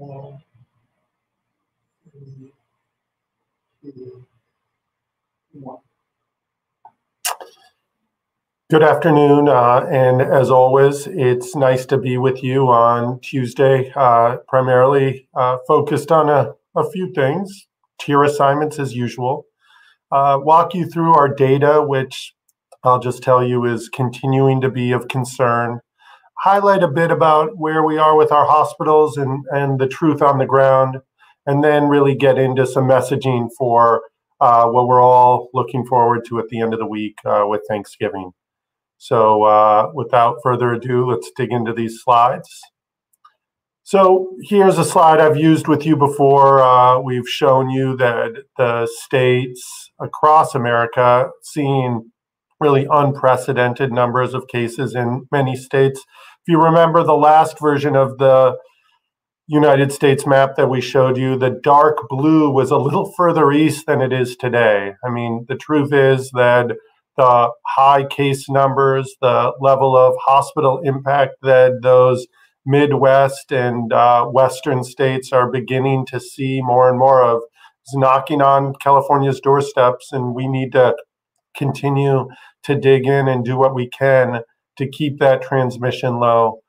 3, 2, 1. Good afternoon, and as always, it's nice to be with you on Tuesday, primarily focused on a few things, tier assignments as usual, walk you through our data, which I'll just tell you is continuing to be of concern, highlight a bit about where we are with our hospitals and the truth on the ground, and then really get into some messaging for what we're all looking forward to at the end of the week with Thanksgiving. So without further ado, let's dig into these slides. So here's a slide I've used with you before. We've shown you that the states across America seeing really unprecedented numbers of cases in many states. If you remember the last version of the United States map that we showed you, the dark blue was a little further east than it is today. I mean, the truth is that the high case numbers, the level of hospital impact that those Midwest and Western states are beginning to see more and more of is knocking on California's doorsteps, and we need to continue to dig in and do what we can to keep that transmission low.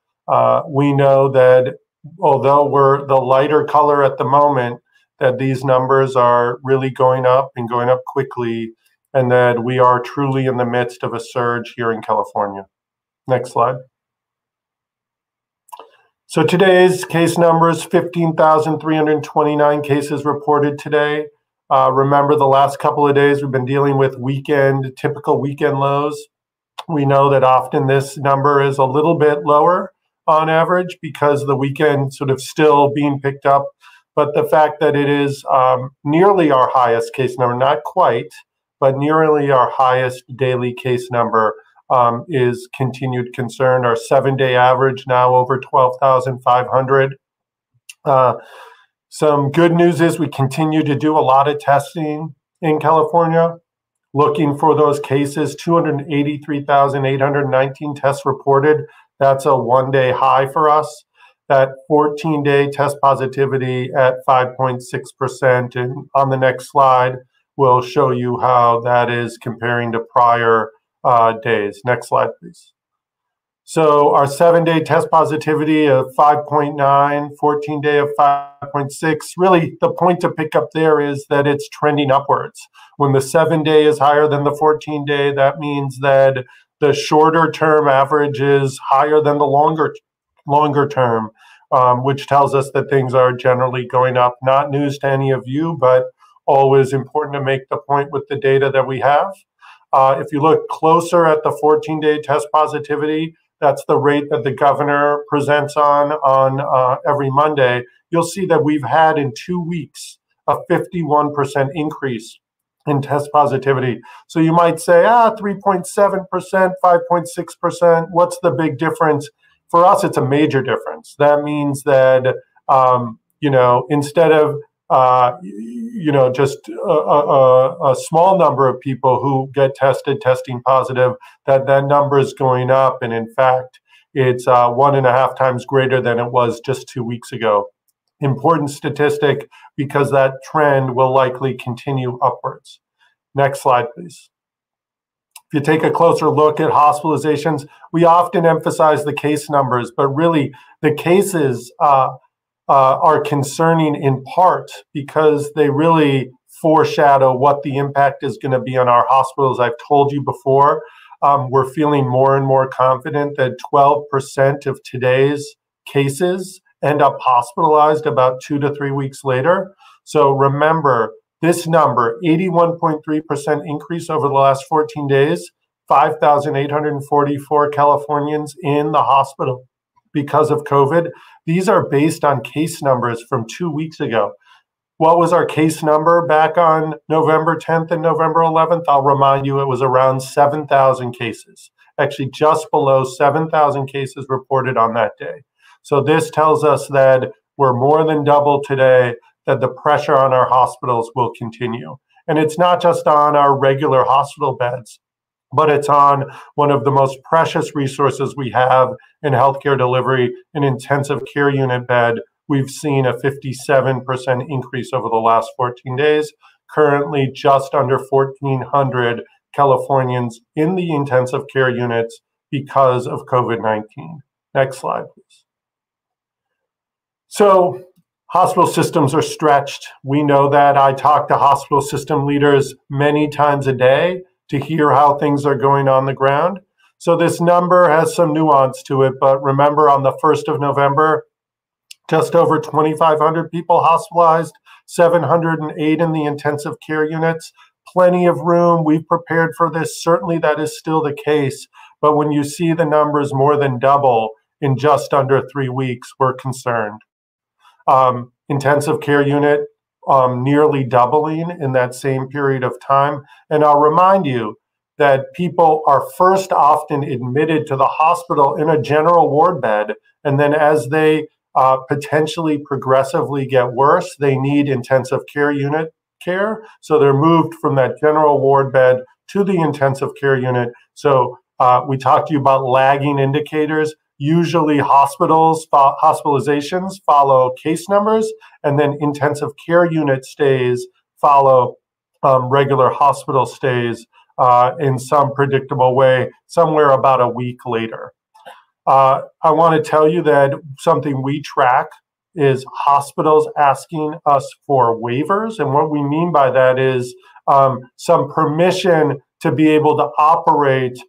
We know that although we're the lighter color at the moment, that these numbers are really going up and going up quickly, and that we are truly in the midst of a surge here in California. Next slide. So today's case numbers, 15,329 cases reported today. Remember the last couple of days we've been dealing with typical weekend lows. We know that often this number is a little bit lower on average because the weekend sort of still being picked up. But the fact that it is nearly our highest case number, not quite, but nearly our highest daily case number is continued concern. Our 7-day average now over 12,500. Some good news is we continue to do a lot of testing in California, looking for those cases, 283,819 tests reported. That's a 1-day high for us. That 14-day test positivity at 5.6%. And on the next slide, we'll show you how that is comparing to prior days. Next slide, please. So our 7-day test positivity of 5.9, 14-day of 5.6. Really, the point to pick up there is that it's trending upwards. When the 7-day is higher than the 14-day, that means that the shorter term average is higher than the longer term, which tells us that things are generally going up. Not news to any of you, but always important to make the point with the data that we have. If you look closer at the 14-day test positivity, that's the rate that the governor presents on every Monday. You'll see that we've had in 2 weeks a 51% increase in test positivity. So you might say, 3.7%, 5.6%, what's the big difference? For us, it's a major difference. That means that, instead of just a small number of people who get testing positive, that number is going up. And in fact, it's 1.5 times greater than it was just 2 weeks ago. Important statistic because that trend will likely continue upwards. Next slide, please. If you take a closer look at hospitalizations, we often emphasize the case numbers, but really the cases are concerning in part because they really foreshadow what the impact is going to be on our hospitals. I've told you before, we're feeling more and more confident that 12% of today's cases end up hospitalized about 2 to 3 weeks later. So remember, this number, 81.3% increase over the last 14 days, 5,844 Californians in the hospital because of COVID. These are based on case numbers from 2 weeks ago. What was our case number back on November 10th and November 11th? I'll remind you, it was around 7,000 cases, actually just below 7,000 cases reported on that day. So this tells us that we're more than double today, that the pressure on our hospitals will continue. And it's not just on our regular hospital beds, but it's on one of the most precious resources we have in healthcare delivery, an intensive care unit bed, we've seen a 57% increase over the last 14 days. Currently, just under 1,400 Californians in the intensive care units because of COVID-19. Next slide, please. So, hospital systems are stretched. We know that. I talk to hospital system leaders many times a day to hear how things are going on the ground. So this number has some nuance to it, but remember on the 1st of November, just over 2,500 people hospitalized, 708 in the intensive care units. Plenty of room. We've prepared for this. Certainly that is still the case. But when you see the numbers more than double in just under 3 weeks, we're concerned. Intensive care unit nearly doubling in that same period of time. And I'll remind you that people are first often admitted to the hospital in a general ward bed, and then as they potentially progressively get worse, they need intensive care unit care. So they're moved from that general ward bed to the intensive care unit. So we talked to you about lagging indicators. Usually hospitalizations follow case numbers, and then intensive care unit stays follow regular hospital stays in some predictable way, somewhere about a week later. I want to tell you that something we track is hospitals asking us for waivers. And what we mean by that is some permission to be able to operate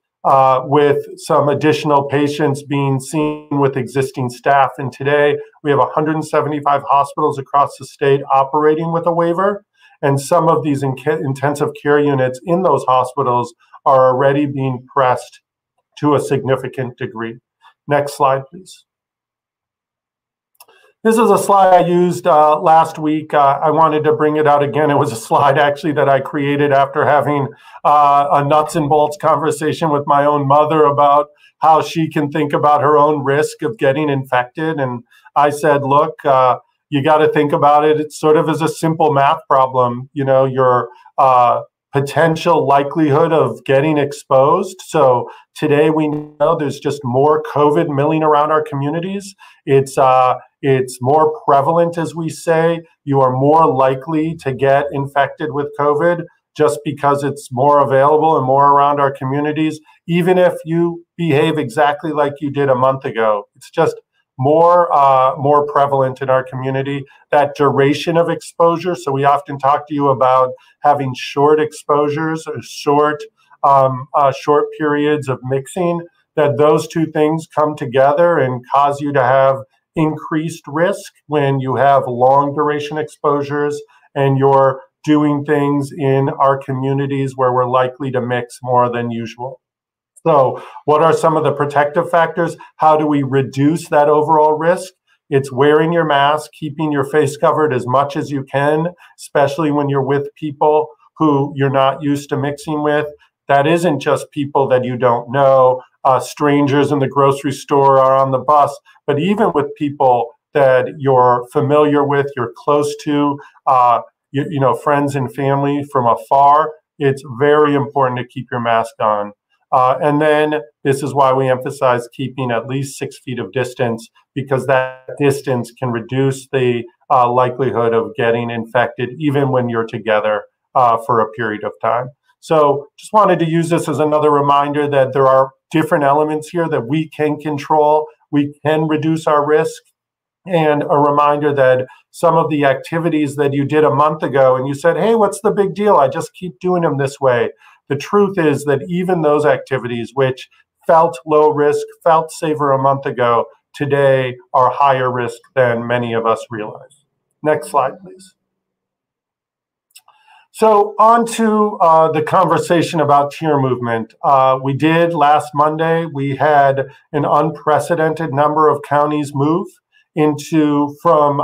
with some additional patients being seen with existing staff. And today we have 175 hospitals across the state operating with a waiver. And some of these intensive care units in those hospitals are already being pressed to a significant degree. Next slide, please. This is a slide I used last week. I wanted to bring it out again. It was a slide actually that I created after having a nuts and bolts conversation with my own mother about how she can think about her own risk of getting infected. And I said, look, you got to think about it. It's sort of as a simple math problem, you know, your potential likelihood of getting exposed. So today we know there's just more COVID milling around our communities. It's more prevalent, as we say. You are more likely to get infected with COVID just because it's more available and more around our communities, even if you behave exactly like you did a month ago. It's just more prevalent in our community. That duration of exposure. So we often talk to you about having short exposures or short periods of mixing. That those two things come together and cause you to have increased risk when you have long duration exposures and you're doing things in our communities where we're likely to mix more than usual. So what are some of the protective factors? How do we reduce that overall risk? It's wearing your mask, keeping your face covered as much as you can, especially when you're with people who you're not used to mixing with. That isn't just people that you don't know, strangers in the grocery store or on the bus, but even with people that you're familiar with, you're close to, you know, friends and family from afar. It's very important to keep your mask on. And then this is why we emphasize keeping at least 6 feet of distance, because that distance can reduce the likelihood of getting infected even when you're together for a period of time. So just wanted to use this as another reminder that there are different elements here that we can control. We can reduce our risk, and a reminder that some of the activities that you did a month ago and you said, hey, what's the big deal? I just keep doing them this way. The truth is that even those activities which felt low risk, felt safer a month ago, today are higher risk than many of us realize. Next slide, please. So on to the conversation about tier movement. We did last Monday, we had an unprecedented number of counties move from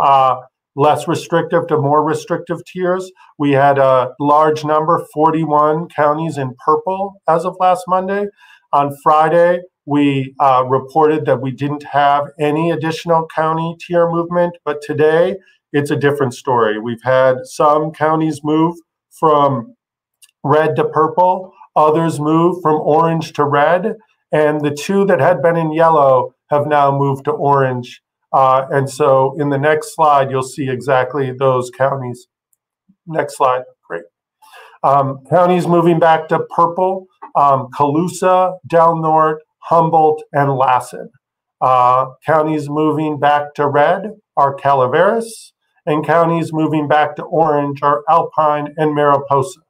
less restrictive to more restrictive tiers. We had a large number, 41 counties in purple as of last Monday. On Friday, we reported that we didn't have any additional county tier movement, but today it's a different story. We've had some counties move from red to purple, others move from orange to red, and the two that had been in yellow have now moved to orange And so in the next slide, you'll see exactly those counties. Next slide, great. Counties moving back to purple, Colusa, Del Norte, Humboldt, and Lassen. Counties moving back to red are Calaveras, and counties moving back to orange are Alpine and Mariposa.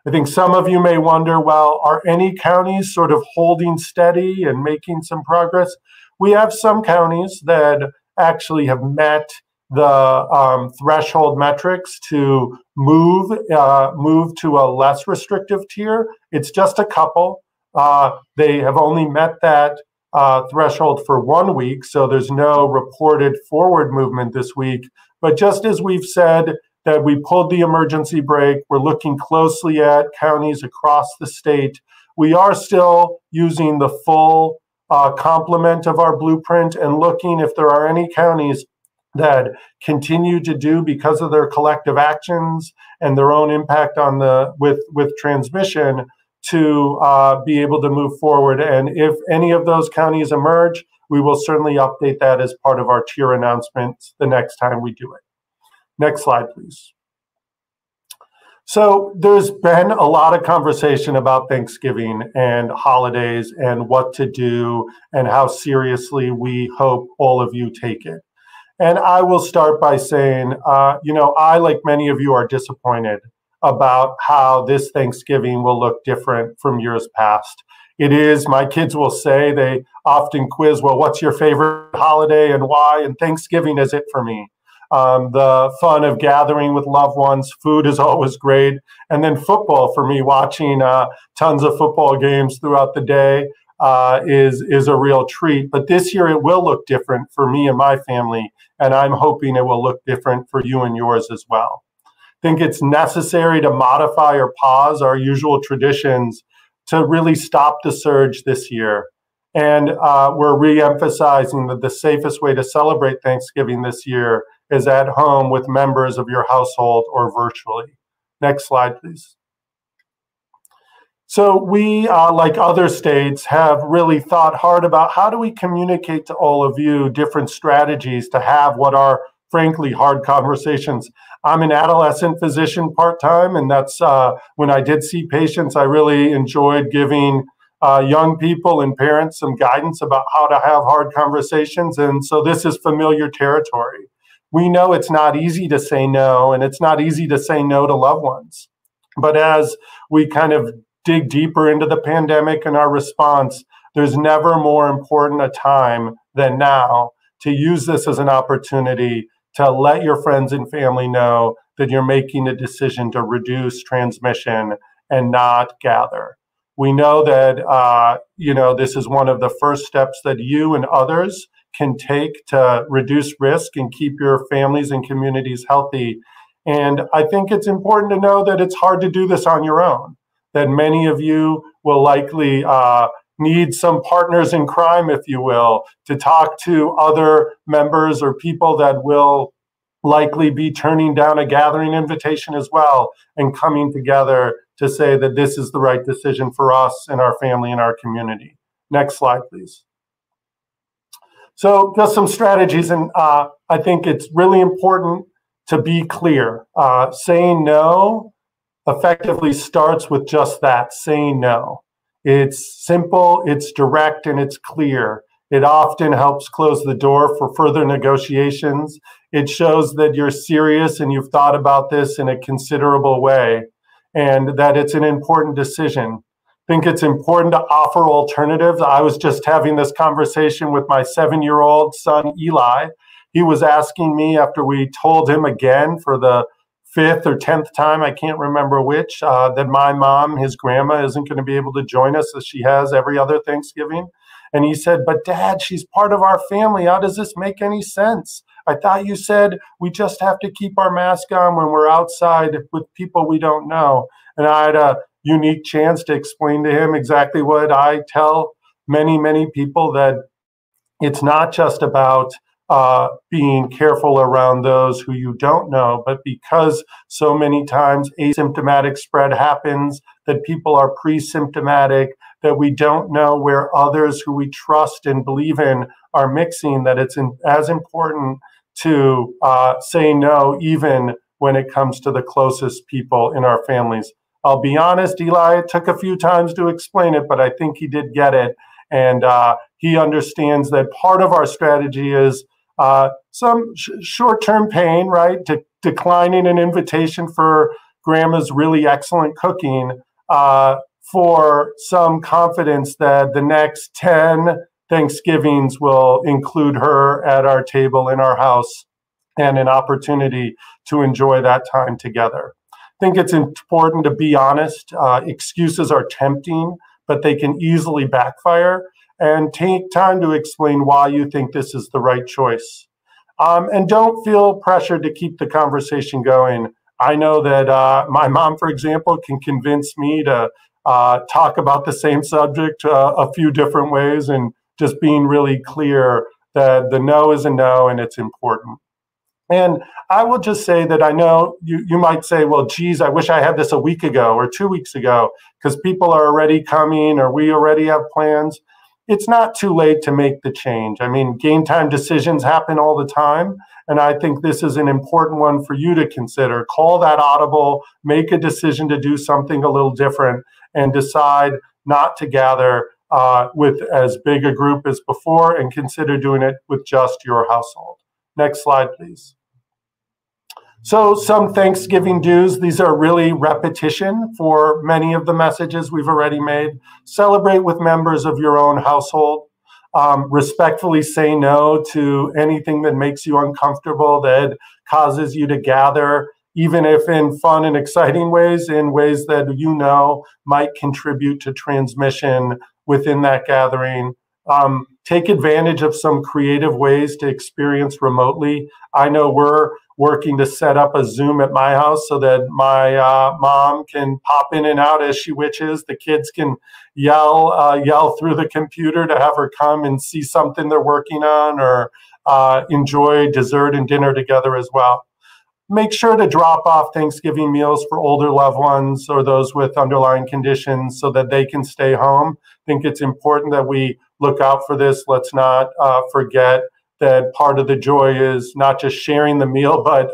I think some of you may wonder, well, are any counties sort of holding steady and making some progress? We have some counties that actually have met the threshold metrics to move to a less restrictive tier. It's just a couple. They have only met that threshold for 1 week, so there's no reported forward movement this week. But just as we've said that we pulled the emergency brake, we're looking closely at counties across the state. We are still using the full complement of our blueprint and looking if there are any counties that continue to do, because of their collective actions and their own impact on with transmission, to be able to move forward. And if any of those counties emerge, we will certainly update that as part of our tier announcements the next time we do it. Next slide, please. So there's been a lot of conversation about Thanksgiving and holidays and what to do and how seriously we hope all of you take it. And I will start by saying, I, like many of you, are disappointed about how this Thanksgiving will look different from years past. It is, my kids will say, they often quiz, well, what's your favorite holiday and why? And Thanksgiving is it for me. The fun of gathering with loved ones, food is always great. And then football for me, watching tons of football games throughout the day is a real treat. But this year it will look different for me and my family, and I'm hoping it will look different for you and yours as well. I think it's necessary to modify or pause our usual traditions to really stop the surge this year. And we're re-emphasizing that the safest way to celebrate Thanksgiving this year is at home with members of your household or virtually. Next slide, please. So we, like other states, have really thought hard about how do we communicate to all of you different strategies to have what are, frankly, hard conversations. I'm an adolescent physician part-time, and that's when I did see patients, I really enjoyed giving young people and parents some guidance about how to have hard conversations. And so this is familiar territory. We know it's not easy to say no, and it's not easy to say no to loved ones. But as we kind of dig deeper into the pandemic and our response, there's never more important a time than now to use this as an opportunity to let your friends and family know that you're making a decision to reduce transmission and not gather. We know that this is one of the first steps that you and others can take to reduce risk and keep your families and communities healthy. And I think it's important to know that it's hard to do this on your own, that many of you will likely need some partners in crime, if you will, to talk to other members or people that will likely be turning down a gathering invitation as well and coming together to say that this is the right decision for us and our family and our community. Next slide, please. So just some strategies, and I think it's really important to be clear. Saying no effectively starts with just that, saying no. It's simple, it's direct, and it's clear. It often helps close the door for further negotiations. It shows that you're serious and you've thought about this in a considerable way, and that it's an important decision. I think it's important to offer alternatives. I was just having this conversation with my 7-year-old son, Eli. He was asking me, after we told him again for the 5th or 10th time, I can't remember which, that my mom, his grandma, isn't going to be able to join us as she has every other Thanksgiving. And he said, but Dad, she's part of our family. How does this make any sense? I thought you said we just have to keep our mask on when we're outside with people we don't know. And I had a unique chance to explain to him exactly what I tell many, many people, that it's not just about being careful around those who you don't know, but because so many times asymptomatic spread happens, that people are pre-symptomatic, that we don't know where others who we trust and believe in are mixing, that it's as important to say no, even when it comes to the closest people in our families. I'll be honest, Eli, it took a few times to explain it, but I think he did get it. And he understands that part of our strategy is some short-term pain, right? Declining an invitation for grandma's really excellent cooking for some confidence that the next 10 Thanksgivings will include her at our table in our house and an opportunity to enjoy that time together. I think it's important to be honest. Excuses are tempting, but they can easily backfire, and take time to explain why you think this is the right choice. And don't feel pressured to keep the conversation going. I know that my mom, for example, can convince me to talk about the same subject a few different ways, and just being really clear that the no is a no and it's important. And I will just say that I know you might say, well, geez, I wish I had this a week ago or 2 weeks ago, because people are already coming or we already have plans. It's not too late to make the change. I mean, game time decisions happen all the time. And I think this is an important one for you to consider. Call that audible, make a decision to do something a little different, and decide not to gather with as big a group as before, and consider doing it with just your household. Next slide, please. So some Thanksgiving do's. These are really repetition for many of the messages we've already made. Celebrate with members of your own household. Respectfully say no to anything that makes you uncomfortable, that causes you to gather, even if in fun and exciting ways, in ways that you know might contribute to transmission within that gathering. Take advantage of some creative ways to experience remotely. I know we're working to set up a Zoom at my house so that my mom can pop in and out as she wishes. The kids can yell through the computer to have her come and see something they're working on, or enjoy dessert and dinner together as well. Make sure to drop off Thanksgiving meals for older loved ones or those with underlying conditions so that they can stay home. I think it's important that we look out for this. Let's not forget that part of the joy is not just sharing the meal, but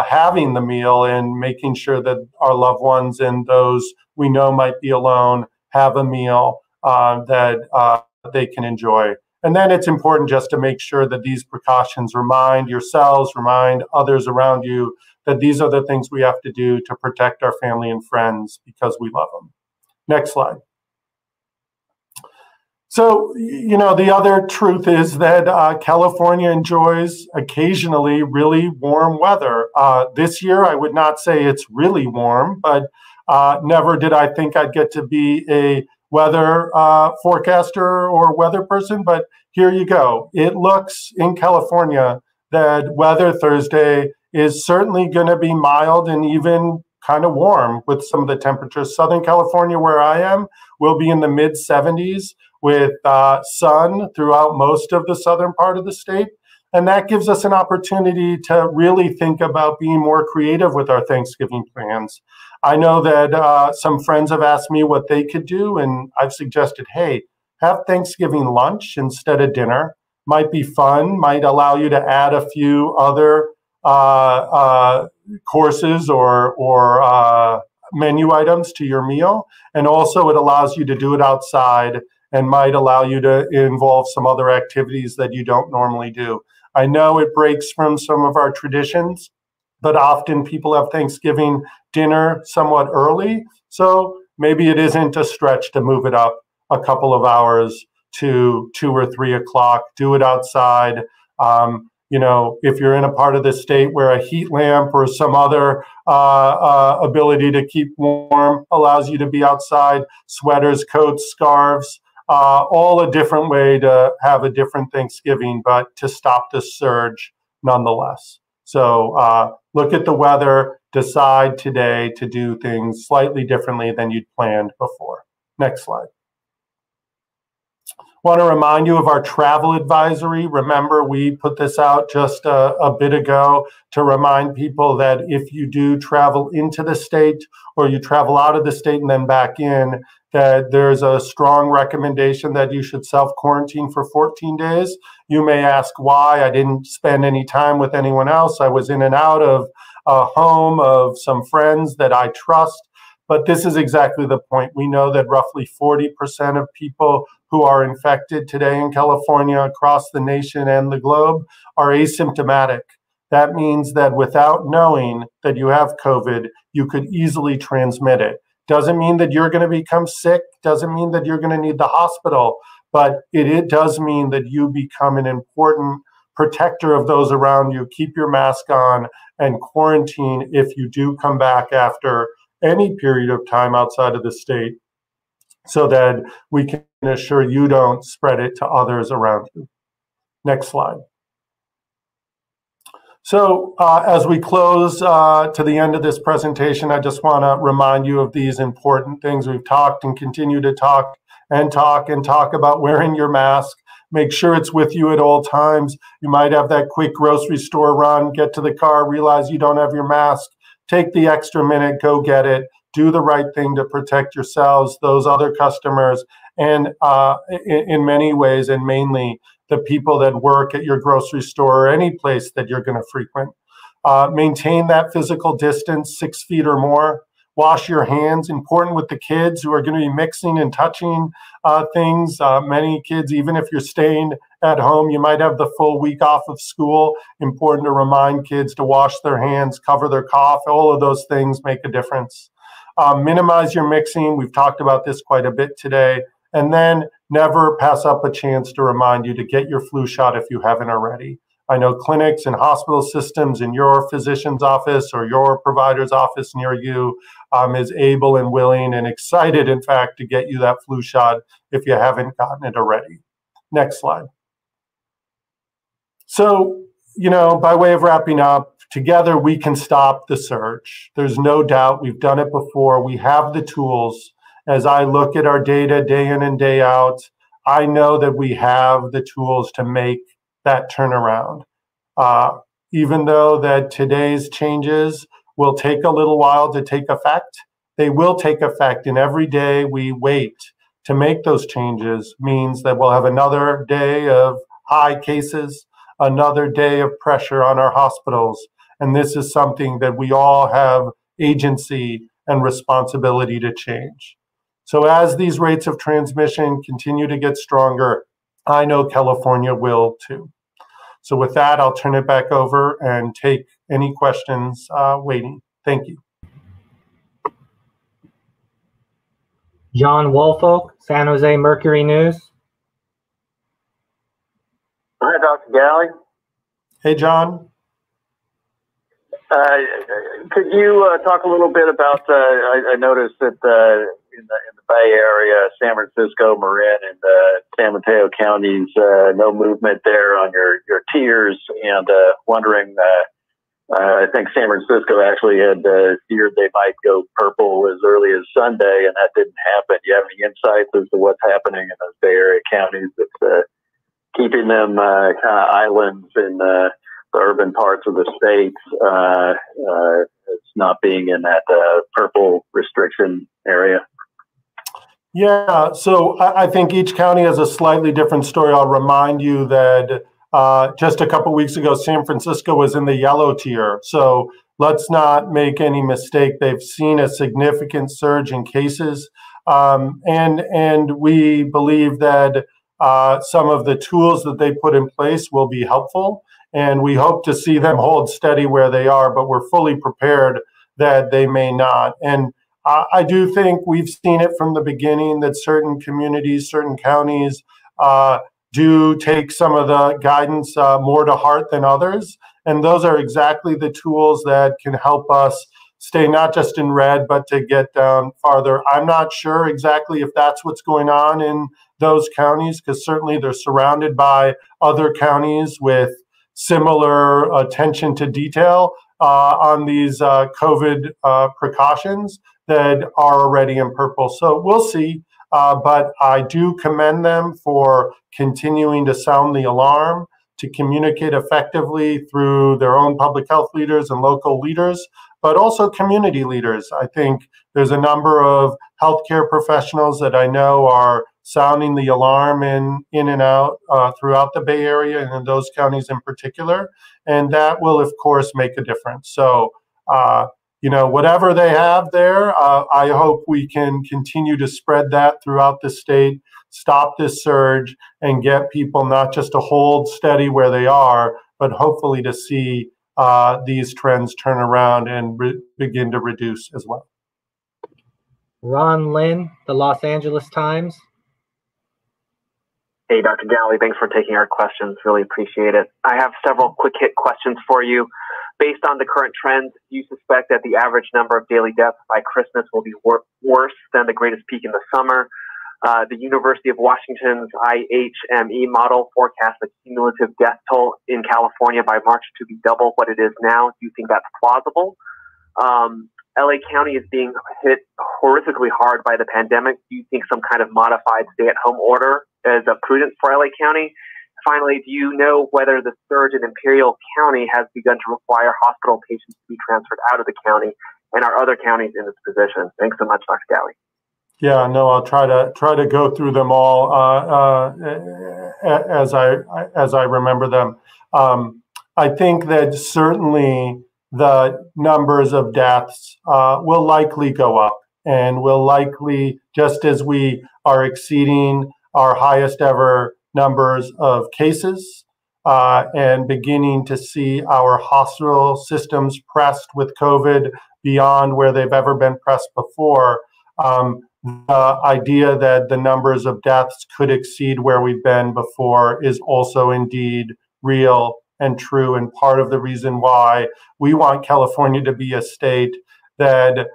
having the meal and making sure that our loved ones and those we know might be alone have a meal that they can enjoy. And then it's important just to make sure that these precautions remind yourselves, remind others around you that these are the things we have to do to protect our family and friends because we love them. Next slide. So, you know, the other truth is that California enjoys occasionally really warm weather. This year, I would not say it's really warm, but never did I think I'd get to be a weather forecaster or weather person, but here you go. It looks in California that weather Thursday is certainly going to be mild and even kind of warm with some of the temperatures. Southern California, where I am, will be in the mid 70s with sun throughout most of the southern part of the state. And that gives us an opportunity to really think about being more creative with our Thanksgiving plans. I know that some friends have asked me what they could do, and I've suggested, hey, have Thanksgiving lunch instead of dinner. Might be fun, might allow you to add a few other courses or menu items to your meal. And also it allows you to do it outside and might allow you to involve some other activities that you don't normally do. I know it breaks from some of our traditions, but often people have Thanksgiving dinner somewhat early. So maybe it isn't a stretch to move it up a couple of hours to 2 or 3 o'clock. Do it outside. You know, if you're in a part of the state where a heat lamp or some other ability to keep warm allows you to be outside, sweaters, coats, scarves, all a different way to have a different Thanksgiving, but to stop the surge nonetheless. So look at the weather, decide today to do things slightly differently than you'd planned before. Next slide. Want to remind you of our travel advisory. Remember, we put this out just a bit ago to remind people that if you do travel into the state or you travel out of the state and then back in, that there's a strong recommendation that you should self-quarantine for 14 days. You may ask why. I didn't spend any time with anyone else. I was in and out of a home of some friends that I trust. But this is exactly the point. We know that roughly 40% of people who are infected today in California, across the nation and the globe, are asymptomatic. That means that without knowing that you have COVID, you could easily transmit it. Doesn't mean that you're going to become sick, doesn't mean that you're going to need the hospital, but it does mean that you become an important protector of those around you. Keep your mask on and quarantine if you do come back after any period of time outside of the state, so that we can assure you don't spread it to others around you. Next slide. So as we close to the end of this presentation, I just want to remind you of these important things. We've talked and continue to talk about wearing your mask. Make sure it's with you at all times. You might have that quick grocery store run, get to the car, realize you don't have your mask. Take the extra minute, go get it. Do the right thing to protect yourselves, those other customers, and in many ways, and mainly the people that work at your grocery store or any place that you're going to frequent. Maintain that physical distance, 6 feet or more. Wash your hands, important with the kids who are going to be mixing and touching things. Many kids, even if you're staying at home, you might have the full week off of school. Important to remind kids to wash their hands, cover their cough. All of those things make a difference. Minimize your mixing. We've talked about this quite a bit today. And then never pass up a chance to remind you to get your flu shot if you haven't already. I know clinics and hospital systems in your physician's office or your provider's office near you is able and willing and excited, in fact, to get you that flu shot if you haven't gotten it already. Next slide. So, by way of wrapping up, together we can stop the surge. There's no doubt we've done it before. We have the tools. As I look at our data day in and day out, I know that we have the tools to make that turnaround. Even though that today's changes will take a little while to take effect, they will take effect, and every day we wait to make those changes means that we'll have another day of high cases, another day of pressure on our hospitals, and this is something that we all have agency and responsibility to change. So as these rates of transmission continue to get stronger, I know California will too. So with that, I'll turn it back over and take any questions waiting. Thank you. John Woolfolk, San Jose Mercury News. Hi, Dr. Ghaly. Hey, John. Could you talk a little bit about, I noticed that in the Bay Area, San Francisco, Marin, and San Mateo counties, no movement there on your tiers, and wondering, I think San Francisco actually had feared they might go purple as early as Sunday, and that didn't happen. Do you have any insights as to what's happening in those Bay Area counties that's keeping them kind of islands in the urban parts of the state, it's not being in that purple restriction area? Yeah, so I think each county has a slightly different story. I'll remind you that just a couple weeks ago, San Francisco was in the yellow tier. So let's not make any mistake. They've seen a significant surge in cases. And we believe that some of the tools that they put in place will be helpful. And we hope to see them hold steady where they are, but we're fully prepared that they may not. And I do think we've seen it from the beginning that certain communities, certain counties do take some of the guidance more to heart than others. And those are exactly the tools that can help us stay not just in red, but to get down farther. I'm not sure exactly if that's what's going on in those counties, because certainly they're surrounded by other counties with similar attention to detail on these COVID precautions that are already in purple. So we'll see, but I do commend them for continuing to sound the alarm, to communicate effectively through their own public health leaders and local leaders, but also community leaders. I think there's a number of healthcare professionals that I know are sounding the alarm in and out throughout the Bay Area and in those counties in particular. And that will, of course, make a difference. So, whatever they have there, I hope we can continue to spread that throughout the state, stop this surge, and get people not just to hold steady where they are, but hopefully to see these trends turn around and begin to reduce as well. Ron Lynn, the Los Angeles Times. Hey, Dr. Ghaly, thanks for taking our questions. Really appreciate it. I have several quick hit questions for you. Based on the current trends, do you suspect that the average number of daily deaths by Christmas will be worse than the greatest peak in the summer? The University of Washington's IHME model forecasts a cumulative death toll in California by March to be double what it is now. Do you think that's plausible? LA County is being hit horrifically hard by the pandemic. Do you think some kind of modified stay-at-home order is prudent for LA County? Finally, do you know whether the surge in Imperial County has begun to require hospital patients to be transferred out of the county, and are other counties in this position? Thanks so much, Dr. Ghaly. Yeah, no, I'll try to go through them all as I remember them. I think that certainly the numbers of deaths will likely go up, and will likely, just as we are exceeding our highest ever numbers of cases and beginning to see our hospital systems pressed with COVID beyond where they've ever been pressed before. The idea that the numbers of deaths could exceed where we've been before is also indeed real and true, and part of the reason why we want California to be a state that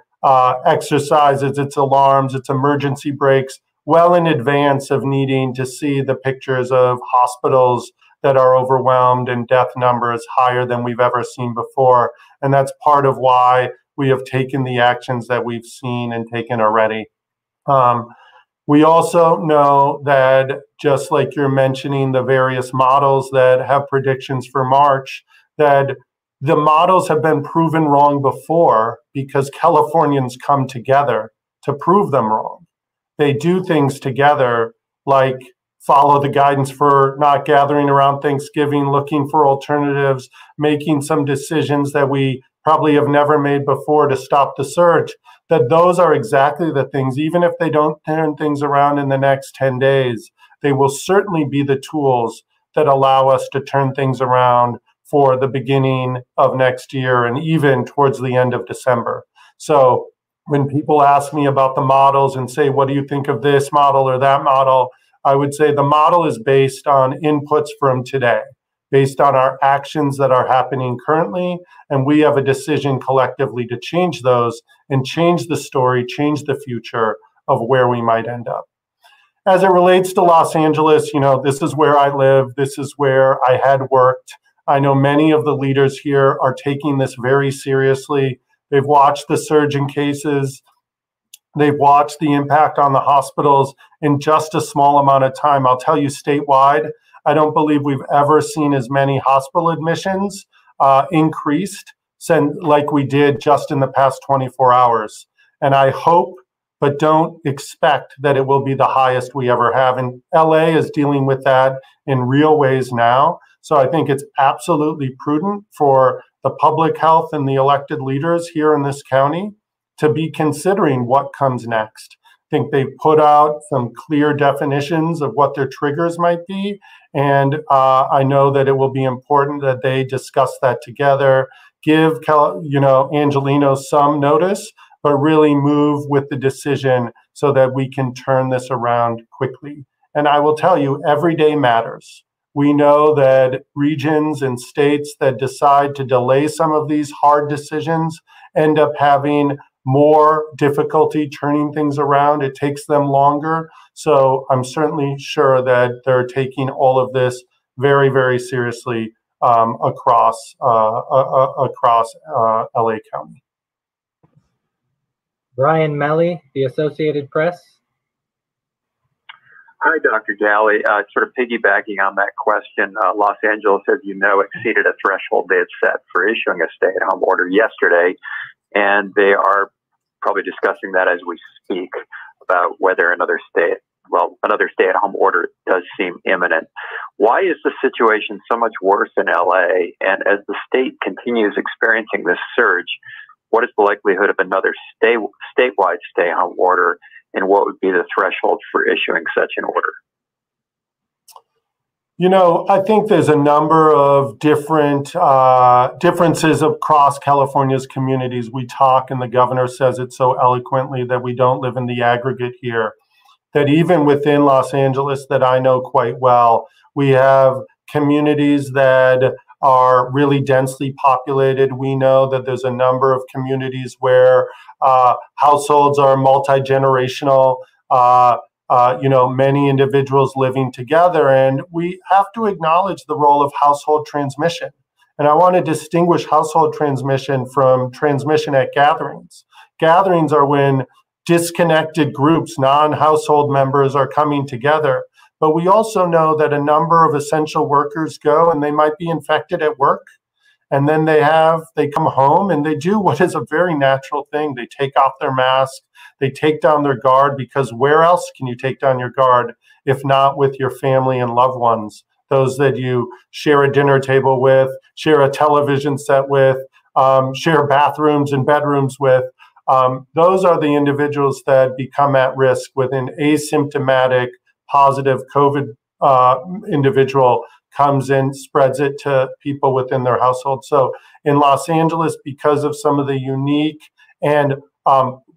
exercises its alarms, its emergency brakes, well in advance of needing to see the pictures of hospitals that are overwhelmed and death numbers higher than we've ever seen before. And that's part of why we have taken the actions that we've seen and taken already. We also know that, just like you're mentioning the various models that have predictions for March, that the models have been proven wrong before because Californians come together to prove them wrong. They do things together, like follow the guidance for not gathering around Thanksgiving, looking for alternatives, making some decisions that we probably have never made before to stop the surge. That those are exactly the things, even if they don't turn things around in the next 10 days, they will certainly be the tools that allow us to turn things around for the beginning of next year and even towards the end of December. So when people ask me about the models and say, what do you think of this model or that model? I would say the model is based on inputs from today, based on our actions that are happening currently, and we have a decision collectively to change those and change the story, change the future of where we might end up. As it relates to Los Angeles, this is where I live, this is where I had worked. I know many of the leaders here are taking this very seriously. They've watched the surge in cases. They've watched the impact on the hospitals in just a small amount of time. I'll tell you, statewide, I don't believe we've ever seen as many hospital admissions increased like we did just in the past 24 hours. And I hope, but don't expect, that it will be the highest we ever have. And LA is dealing with that in real ways now. So I think it's absolutely prudent for the public health and the elected leaders here in this county to be considering what comes next. I think they've put out some clear definitions of what their triggers might be. And I know that it will be important that they discuss that together, give Angelenos some notice, but really move with the decision so that we can turn this around quickly. And I will tell you, every day matters. We know that regions and states that decide to delay some of these hard decisions end up having more difficulty turning things around. It takes them longer. So I'm certainly sure that they're taking all of this very, very seriously across LA County. Brian Melly, The Associated Press. Hi, Dr. Ghaly. Sort of piggybacking on that question, Los Angeles, as you know, exceeded a threshold they had set for issuing a stay-at-home order yesterday. and they are probably discussing that as we speak about whether another stay-at-home order does seem imminent. Why is the situation so much worse in LA? And as the state continues experiencing this surge, what is the likelihood of another statewide stay-at-home order, and what would be the threshold for issuing such an order? You know, I think there's a number of different differences across California's communities. We talk, and the governor says it so eloquently, that we don't live in the aggregate here. That even within Los Angeles, that I know quite well, we have communities that are really densely populated. We know that there's a number of communities where households are multi-generational, many individuals living together, and we have to acknowledge the role of household transmission. And I want to distinguish household transmission from transmission at gatherings. Gatherings are when disconnected groups, non-household members, are coming together. But we also know that a number of essential workers go and they might be infected at work. And then they come home and they do what is a very natural thing. They take off their mask, they take down their guard, because where else can you take down your guard if not with your family and loved ones, those that you share a dinner table with, share a television set with, share bathrooms and bedrooms with. Those are the individuals that become at risk with an asymptomatic positive COVID individual comes in, spreads it to people within their household. So in Los Angeles, because of some of the unique and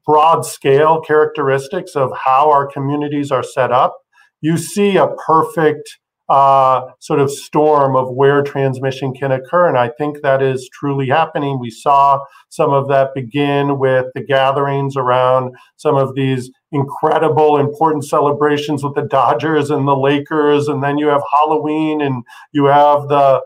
broad scale characteristics of how our communities are set up, you see a perfect sort of storm of where transmission can occur. And I think that is truly happening. We saw some of that begin with the gatherings around some of these incredible, important celebrations with the Dodgers and the Lakers. And then you have Halloween, and you have the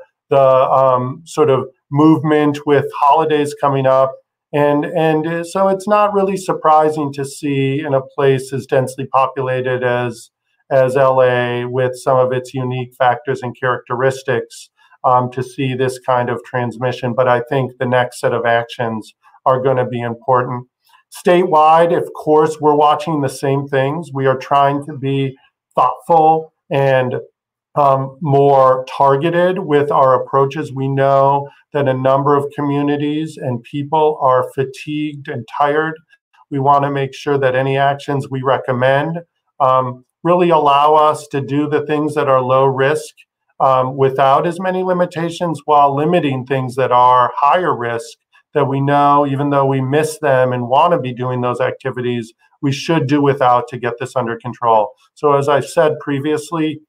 sort of movement with holidays coming up. And so it's not really surprising to see in a place as densely populated as LA, with some of its unique factors and characteristics, to see this kind of transmission. But I think the next set of actions are going to be important. Statewide, of course, we're watching the same things. We are trying to be thoughtful and more targeted with our approaches. We know that a number of communities and people are fatigued and tired. We want to make sure that any actions we recommend really allow us to do the things that are low risk without as many limitations, while limiting things that are higher risk, that we know, even though we miss them and want to be doing those activities, we should do without to get this under control. So as I said previously,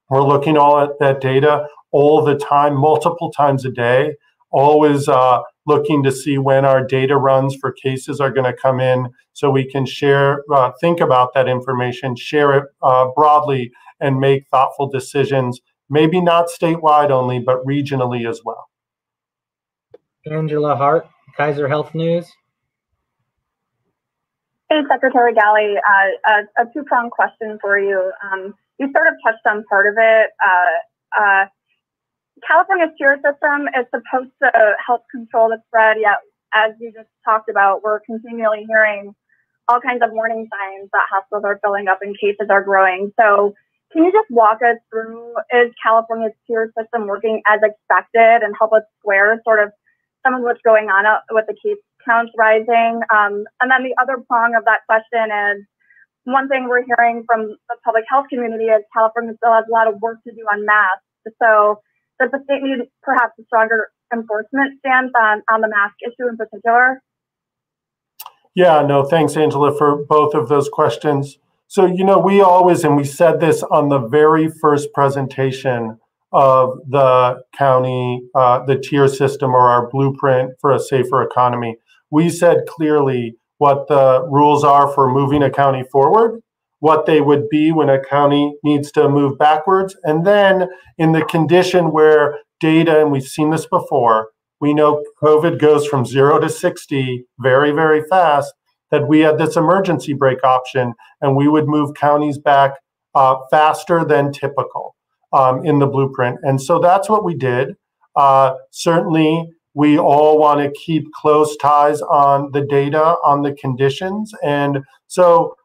we're looking all at that data all the time, multiple times a day, always looking to see when our data runs for cases are going to come in, so we can share, think about that information, share it broadly, and make thoughtful decisions, maybe not statewide only, but regionally as well. Angela Hart, Kaiser Health News. Hey, Secretary Ghaly, a two-pronged question for you. You sort of touched on part of it. California's tier system is supposed to help control the spread, yet as you just talked about, we're continually hearing all kinds of warning signs that hospitals are filling up and cases are growing. So can you just walk us through, is California's tier system working as expected, and help us square sort of some of what's going on with the case counts rising? And then the other prong of that question is, one thing we're hearing from the public health community is California still has a lot of work to do on masks. So does the state need perhaps a stronger enforcement stance on the mask issue in particular? Yeah, no, thanks, Angela, for both of those questions. So, you know, we always, and we said this on the very first presentation of the county, the tier system, or our blueprint for a safer economy, we said clearly what the rules are for moving a county forward, what they would be when a county needs to move backwards, and then in the condition where data, and we've seen this before, we know COVID goes from 0 to 60 very, very fast, that we had this emergency brake option, and we would move counties back faster than typical in the blueprint. And so that's what we did. Certainly, We all want to keep close ties on the data, on the conditions. And so,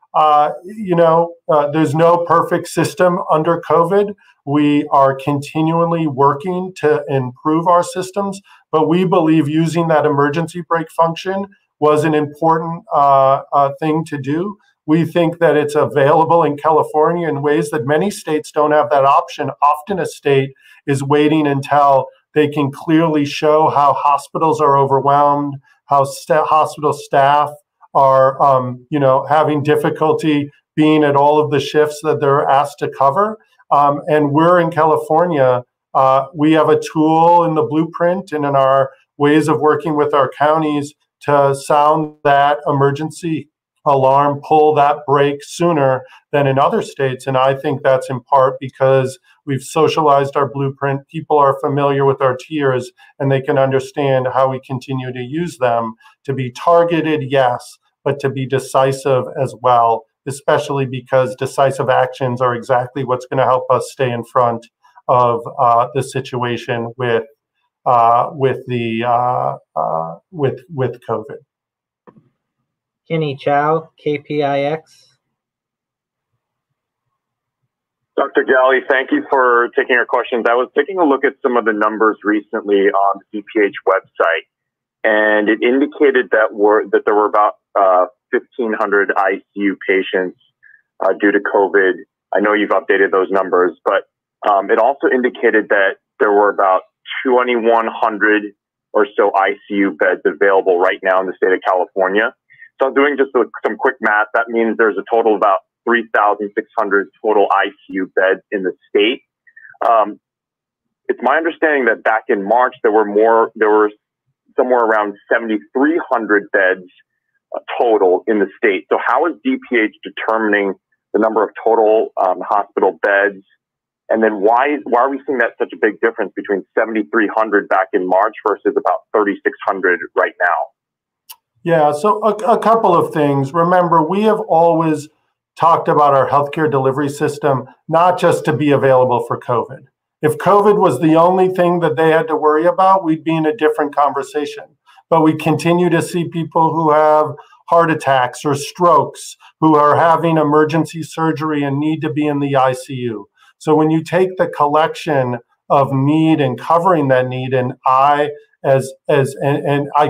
there's no perfect system under COVID. We are continually working to improve our systems, but we believe using that emergency brake function was an important thing to do. We think that it's available in California in ways that many states don't have that option. Often a state is waiting until they can clearly show how hospitals are overwhelmed, how hospital staff are, having difficulty being at all of the shifts that they're asked to cover. And we're in California. We have a tool in the blueprint and in our ways of working with our counties to sound that emergency alarm, pull that brake sooner than in other states. And I think that's in part because we've socialized our blueprint. People are familiar with our tiers and they can understand how we continue to use them to be targeted, yes, but to be decisive as well, especially because decisive actions are exactly what's going to help us stay in front of the situation with COVID. Kenny Chow, KPIX. Dr. Ghaly, thank you for taking our questions. I was taking a look at some of the numbers recently on the DPH website, and it indicated that there were about 1,500 ICU patients due to COVID. I know you've updated those numbers, but it also indicated that there were about 2,100 or so ICU beds available right now in the state of California. So I'm doing just some quick math. That means there's a total of about 3,600 total ICU beds in the state. It's my understanding that back in March, there were somewhere around 7,300 beds total in the state. So how is DPH determining the number of total hospital beds? And then why are we seeing that such a big difference between 7,300 back in March versus about 3,600 right now? Yeah, so a couple of things. Remember, we have always talked about our healthcare delivery system, not just to be available for COVID. If COVID was the only thing that they had to worry about, we'd be in a different conversation. But we continue to see people who have heart attacks or strokes, who are having emergency surgery and need to be in the ICU. So when you take the collection of need and covering that need, and I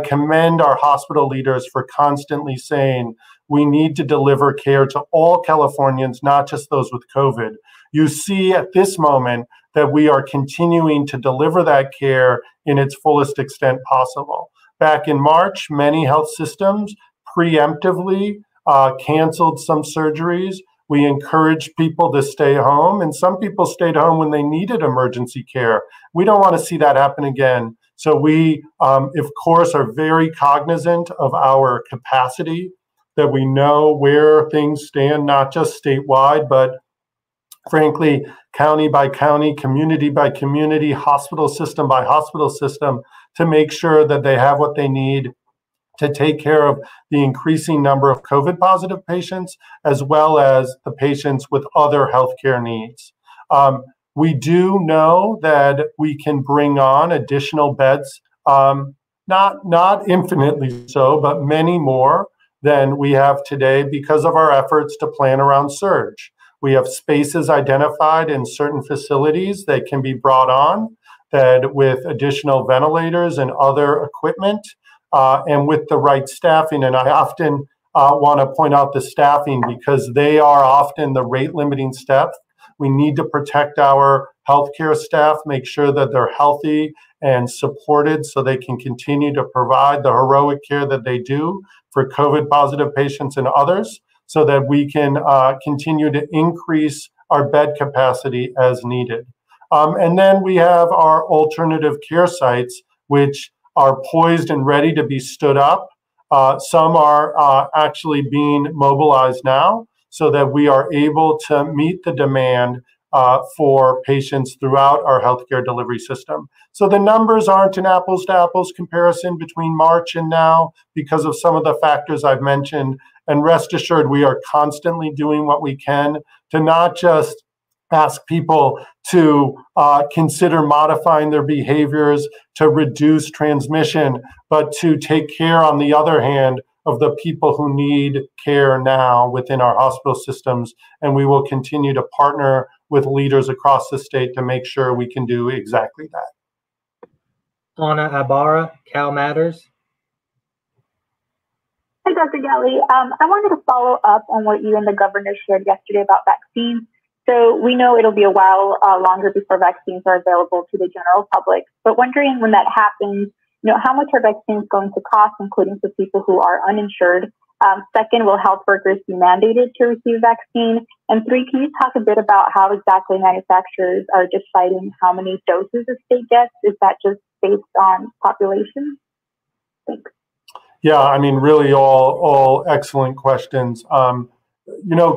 commend our hospital leaders for constantly saying we need to deliver care to all Californians, not just those with COVID. You see at this moment that we are continuing to deliver that care in its fullest extent possible. Back in March, many health systems preemptively canceled some surgeries. We encouraged people to stay home, and some people stayed home when they needed emergency care. We don't want to see that happen again. So we, of course, are very cognizant of our capacity, that we know where things stand, not just statewide, but frankly, county by county, community by community, hospital system by hospital system, to make sure that they have what they need to take care of the increasing number of COVID positive patients, as well as the patients with other healthcare needs. We do know that we can bring on additional beds, not infinitely so, but many more than we have today because of our efforts to plan around surge. We have spaces identified in certain facilities that can be brought on, that with additional ventilators and other equipment, and with the right staffing. And I often want to point out the staffing because they are often the rate limiting step. We need to protect our healthcare staff, make sure that they're healthy and supported so they can continue to provide the heroic care that they do for COVID positive patients and others, so that we can continue to increase our bed capacity as needed. And then we have our alternative care sites, which are poised and ready to be stood up. Some are actually being mobilized now so that we are able to meet the demand for patients throughout our healthcare delivery system. So the numbers aren't an apples to apples comparison between March and now because of some of the factors I've mentioned. And rest assured, we are constantly doing what we can to not just ask people to consider modifying their behaviors to reduce transmission, but to take care, on the other hand, of the people who need care now within our hospital systems. And we will continue to partner with leaders across the state to make sure we can do exactly that. Anna Ibarra, Cal Matters. Hi, Dr. Ghaly. I wanted to follow up on what you and the governor shared yesterday about vaccines. So we know it'll be a while longer before vaccines are available to the general public, but wondering when that happens, how much are vaccines going to cost, including for people who are uninsured? Second, will health workers be mandated to receive vaccine? And three, can you talk a bit about how exactly manufacturers are deciding how many doses a state gets? Is that just based on population? Thanks. Yeah, I mean, really all excellent questions.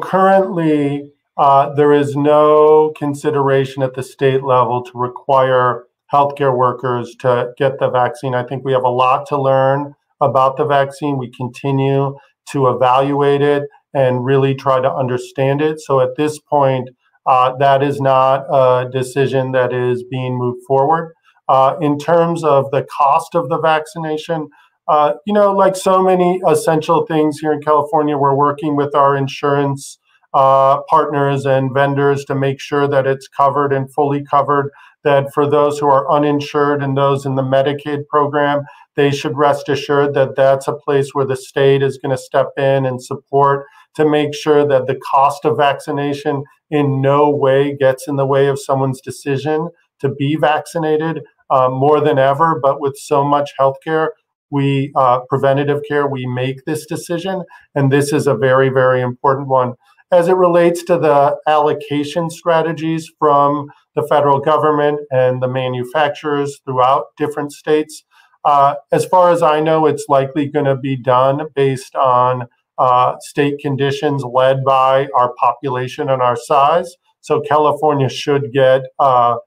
Currently, there is no consideration at the state level to require healthcare workers to get the vaccine. I think we have a lot to learn about the vaccine. We continue to evaluate it and really try to understand it. So at this point, that is not a decision that is being moved forward. In terms of the cost of the vaccination, like so many essential things here in California, we're working with our insurance partners and vendors to make sure that it's covered and fully covered, that for those who are uninsured and those in the Medicaid program, they should rest assured that that's a place where the state is going to step in and support to make sure that the cost of vaccination in no way gets in the way of someone's decision to be vaccinated more than ever. But with so much healthcare, preventative care, we make this decision, and this is a very, very important one. As it relates to the allocation strategies from the federal government and the manufacturers throughout different states, as far as I know, it's likely going to be done based on state conditions led by our population and our size. So California should get a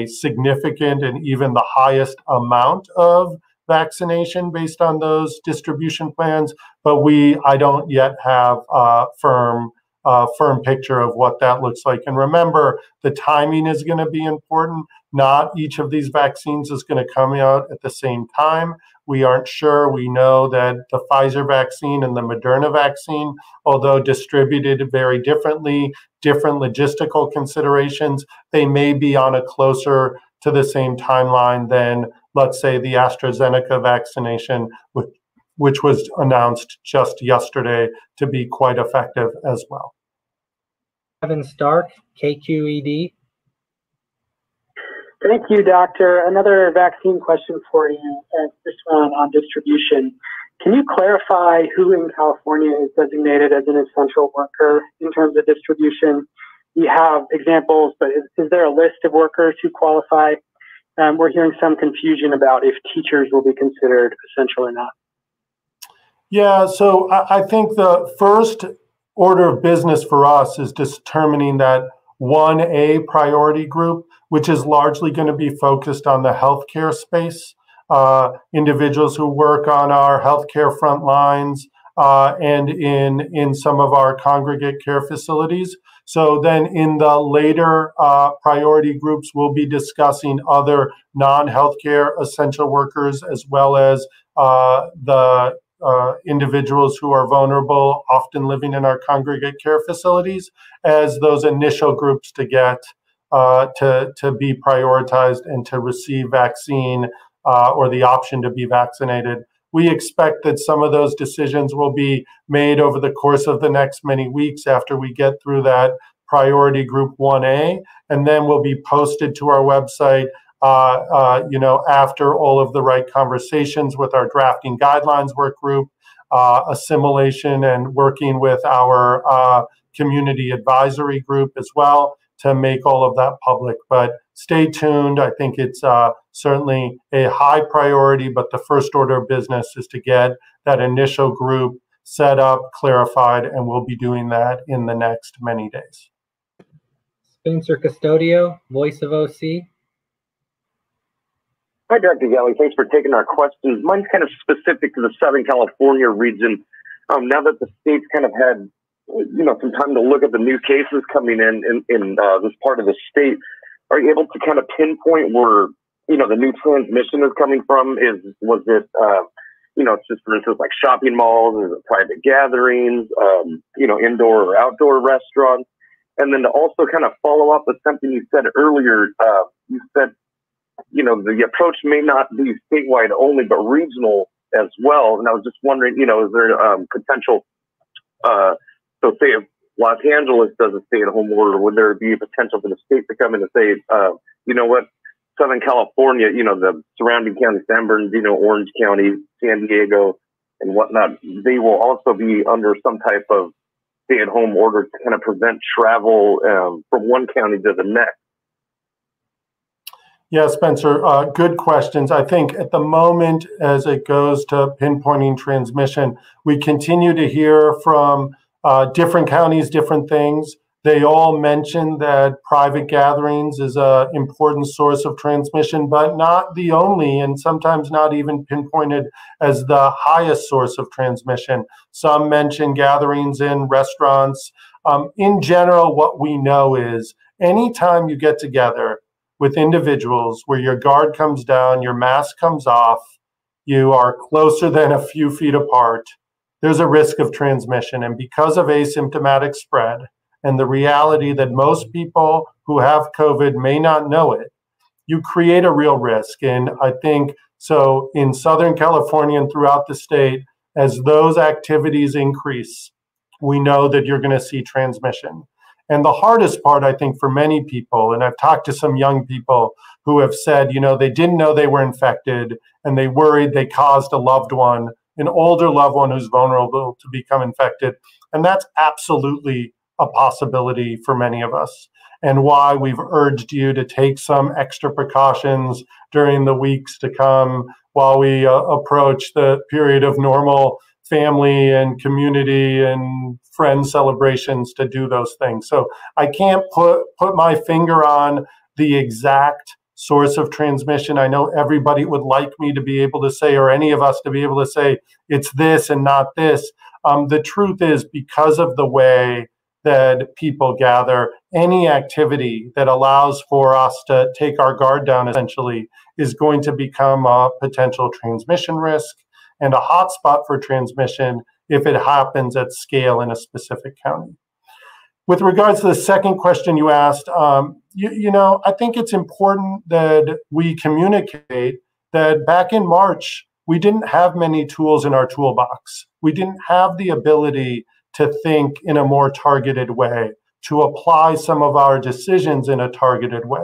significant and even the highest amount of vaccination based on those distribution plans, but I don't yet have a firm picture of what that looks like. And remember, the timing is going to be important. Not each of these vaccines is going to come out at the same time. We aren't sure. We know that the Pfizer vaccine and the Moderna vaccine, although distributed very differently, different logistical considerations, they may be on a closer to the same timeline than, let's say, the AstraZeneca vaccination, which was announced just yesterday to be quite effective as well. Kevin Stark, KQED. Thank you, Doctor. Another vaccine question for you, this one on distribution. Can you clarify who in California is designated as an essential worker in terms of distribution? You have examples, but is there a list of workers who qualify? We're hearing some confusion about if teachers will be considered essential or not. Yeah, so I think the first order of business for us is determining that 1A priority group, which is largely going to be focused on the healthcare space, individuals who work on our healthcare front lines and in some of our congregate care facilities. So then in the later priority groups, we'll be discussing other non-healthcare essential workers, as well as the individuals who are vulnerable, often living in our congregate care facilities, as those initial groups to get to be prioritized and to receive vaccine or the option to be vaccinated. We expect that some of those decisions will be made over the course of the next many weeks after we get through that priority group 1A, and then will be posted to our website after all of the right conversations with our drafting guidelines work group, assimilation, and working with our community advisory group as well to make all of that public. But stay tuned. I think it's certainly a high priority, but the first order of business is to get that initial group set up, clarified, and we'll be doing that in the next many days. Spencer Custodio, Voice of OC. Hi, Dr. Ghaly. Thanks for taking our questions. Mine's kind of specific to the Southern California region. Now that the state's kind of had some time to look at the new cases coming in this part of the state. Are you able to kind of pinpoint where, the new transmission is coming from? Was it, it's just, for instance, like shopping malls, is it private gatherings, indoor or outdoor restaurants? And then to also kind of follow up with something you said earlier, you said, the approach may not be statewide only, but regional as well. And I was just wondering, is there potential, so say if Los Angeles does a stay-at-home order, would there be a potential for the state to come in and say, you know what, Southern California, the surrounding counties, San Bernardino, Orange County, San Diego, and whatnot, they will also be under some type of stay-at-home order to kind of prevent travel from one county to the next? Yeah, Spencer, good questions. I think at the moment, as it goes to pinpointing transmission, we continue to hear from different counties, different things. They all mention that private gatherings is an important source of transmission, but not the only, and sometimes not even pinpointed as the highest source of transmission. Some mention gatherings in restaurants. In general, what we know is anytime you get together with individuals where your guard comes down, your mask comes off, you are closer than a few feet apart, there's a risk of transmission. And because of asymptomatic spread and the reality that most people who have COVID may not know it, you create a real risk. And I think so in Southern California and throughout the state, as those activities increase, we know that you're going to see transmission. And the hardest part, I think, for many people, and I've talked to some young people who have said, they didn't know they were infected and they worried they caused a loved one, an older loved one who's vulnerable to become infected. And that's absolutely a possibility for many of us, and why we've urged you to take some extra precautions during the weeks to come while we approach the period of normal family and community and friend celebrations to do those things. So I can't put my finger on the exact source of transmission. I know everybody would like me to be able to say, or any of us to be able to say, it's this and not this. The truth is, because of the way that people gather, any activity that allows for us to take our guard down essentially is going to become a potential transmission risk and a hotspot for transmission if it happens at scale in a specific county. With regards to the second question you asked, I think it's important that we communicate that back in March, we didn't have many tools in our toolbox. We didn't have the ability to think in a more targeted way, to apply some of our decisions in a targeted way.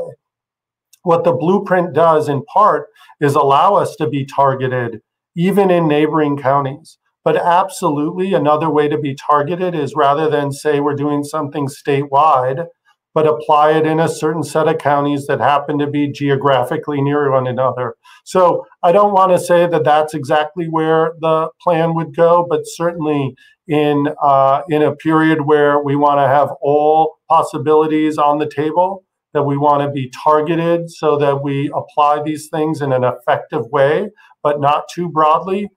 What the blueprint does in part is allow us to be targeted even in neighboring counties. But absolutely, another way to be targeted is rather than say we're doing something statewide, but apply it in a certain set of counties that happen to be geographically near one another. So I don't want to say that that's exactly where the plan would go, but certainly in a period where we want to have all possibilities on the table, that we want to be targeted so that we apply these things in an effective way, but not too broadly.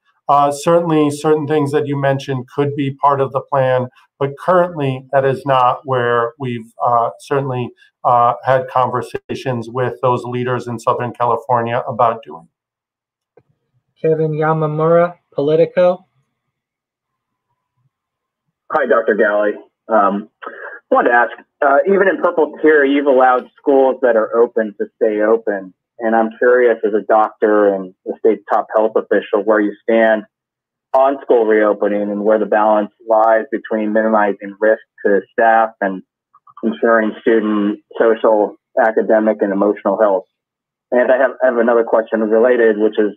Certainly, certain things that you mentioned could be part of the plan, but currently that is not where we've certainly had conversations with those leaders in Southern California about doing. Kevin Yamamura, Politico. Hi, Dr. Ghaly. I wanted to ask, even in Purple Tier, you've allowed schools that are open to stay open. And I'm curious, as a doctor and the state's top health official, where you stand on school reopening and where the balance lies between minimizing risk to staff and ensuring student social, academic, and emotional health. And I have another question related, which is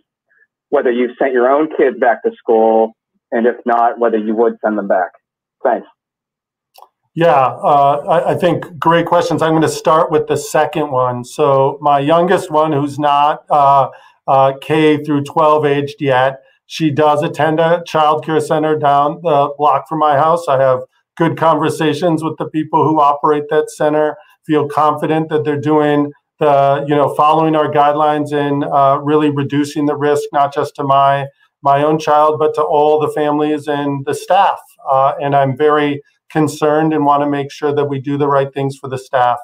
whether you've sent your own kids back to school, and if not, whether you would send them back. Thanks. Yeah, I think great questions. I'm going to start with the second one. So my youngest one, who's not K through 12 aged yet, she does attend a childcare center down the block from my house. I have good conversations with the people who operate that center, feel confident that they're doing following our guidelines and really reducing the risk, not just to my own child, but to all the families and the staff. And I'm very concerned and want to make sure that we do the right things for the staff.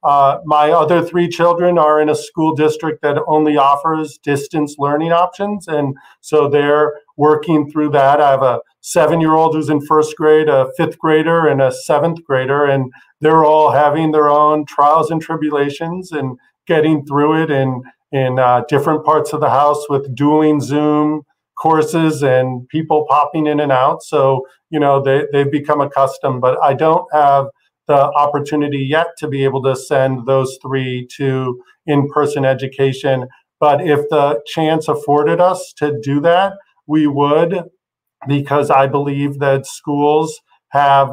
My other 3 children are in a school district that only offers distance learning options, and so they're working through that. I have a 7-year-old who's in 1st grade, a 5th grader, and a 7th grader, and they're all having their own trials and tribulations and getting through it in different parts of the house with dueling Zoom courses and people popping in and out. So, they've become accustomed, but I don't have the opportunity yet to be able to send those 3 to in-person education. But if the chance afforded us to do that, we would, because I believe that schools have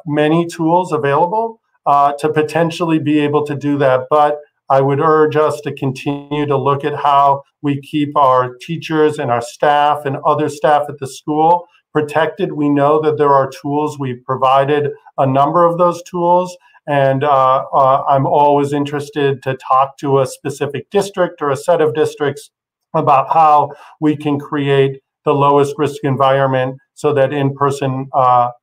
many tools available to potentially be able to do that. But I would urge us to continue to look at how we keep our teachers and our staff and other staff at the school protected. We know that there are tools. We've provided a number of those tools, and I'm always interested to talk to a specific district or a set of districts about how we can create the lowest risk environment so that in-person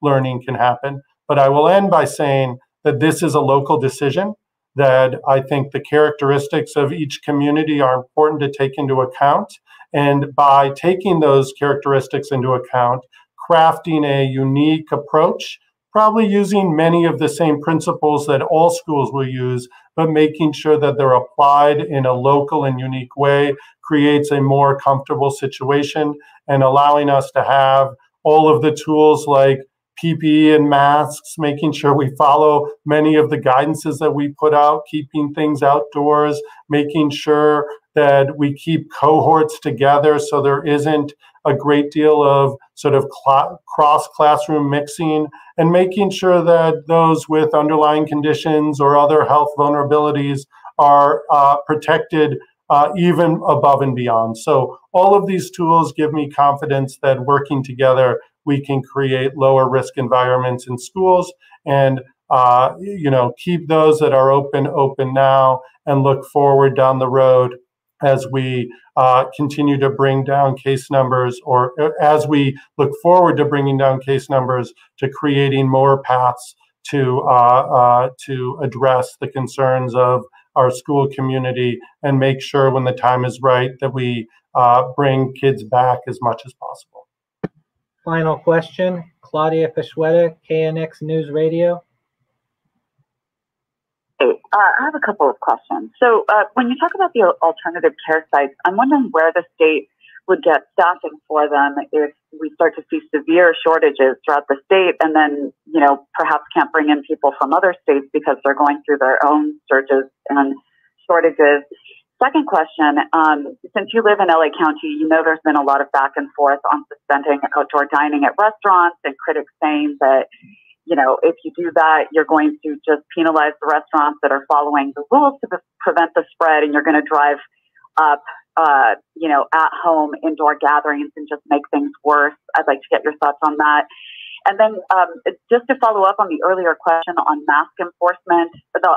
learning can happen. But I will end by saying that this is a local decision, that I think the characteristics of each community are important to take into account. And by taking those characteristics into account, crafting a unique approach, probably using many of the same principles that all schools will use, but making sure that they're applied in a local and unique way, creates a more comfortable situation, and allowing us to have all of the tools like PPE and masks, making sure we follow many of the guidances that we put out, keeping things outdoors, making sure that we keep cohorts together so there isn't a great deal of sort of cross-classroom mixing, and making sure that those with underlying conditions or other health vulnerabilities are protected even above and beyond. So all of these tools give me confidence that working together, we can create lower risk environments in schools and keep those that are open now, and look forward down the road as we continue to bring down case numbers, or as we look forward to bringing down case numbers, to creating more paths to address the concerns of our school community and make sure when the time is right that we bring kids back as much as possible. Final question, Claudia Peshueta, KNX News Radio. Hey, I have a couple of questions. So when you talk about the alternative care sites, I'm wondering where the state would get staffing for them if we start to see severe shortages throughout the state, and then, perhaps can't bring in people from other states because they're going through their own surges and shortages. Second question, since you live in LA County, there's been a lot of back and forth on suspending outdoor dining at restaurants, and critics saying that, if you do that, you're going to just penalize the restaurants that are following the rules to prevent the spread, and you're going to drive up, at home indoor gatherings and just make things worse. I'd like to get your thoughts on that. And then just to follow up on the earlier question on mask enforcement, the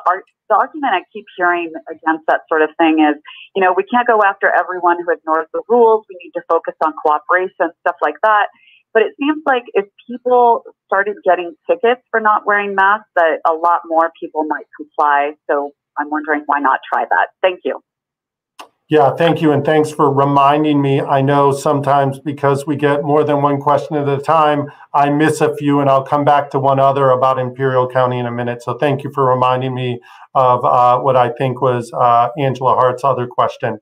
argument I keep hearing against that sort of thing is, we can't go after everyone who ignores the rules. We need to focus on cooperation, stuff like that. But it seems like if people started getting tickets for not wearing masks, that a lot more people might comply. So I'm wondering, why not try that? Thank you. Yeah, thank you. And thanks for reminding me. I know sometimes because we get more than one question at a time, I miss a few, and I'll come back to one other about Imperial County in a minute. So thank you for reminding me of what I think was Angela Hart's other question.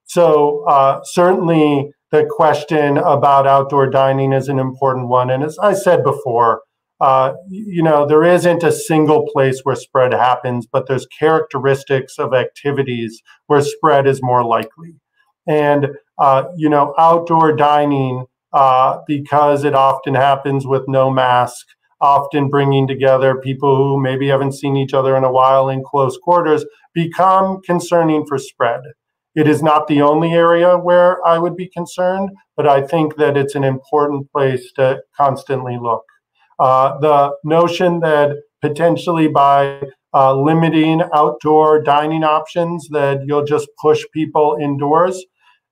Certainly the question about outdoor dining is an important one. And as I said before, there isn't a single place where spread happens, but there's characteristics of activities where spread is more likely. And, outdoor dining, because it often happens with no mask, often bringing together people who maybe haven't seen each other in a while in close quarters, become concerning for spread. It is not the only area where I would be concerned, but I think that it's an important place to constantly look. The notion that potentially by limiting outdoor dining options that you'll just push people indoors,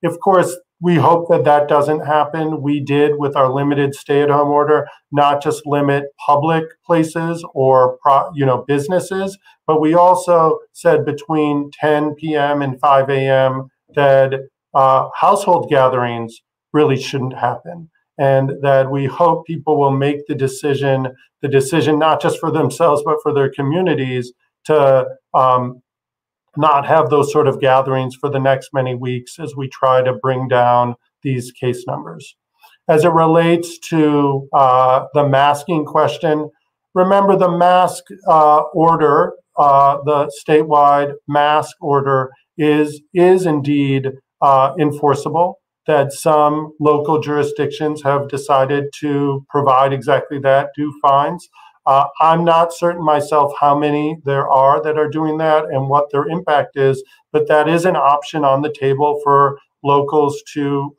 of course, we hope that that doesn't happen. We did, with our limited stay-at-home order, not just limit public places or businesses, but we also said between 10 p.m. and 5 a.m. that household gatherings really shouldn't happen, and that we hope people will make the decision not just for themselves but for their communities to not have those sort of gatherings for the next many weeks as we try to bring down these case numbers. As it relates to the masking question, remember the mask order, the statewide mask order is indeed enforceable, that some local jurisdictions have decided to provide exactly that, do fines. I'm not certain myself how many there are that are doing that and what their impact is, but that is an option on the table for locals to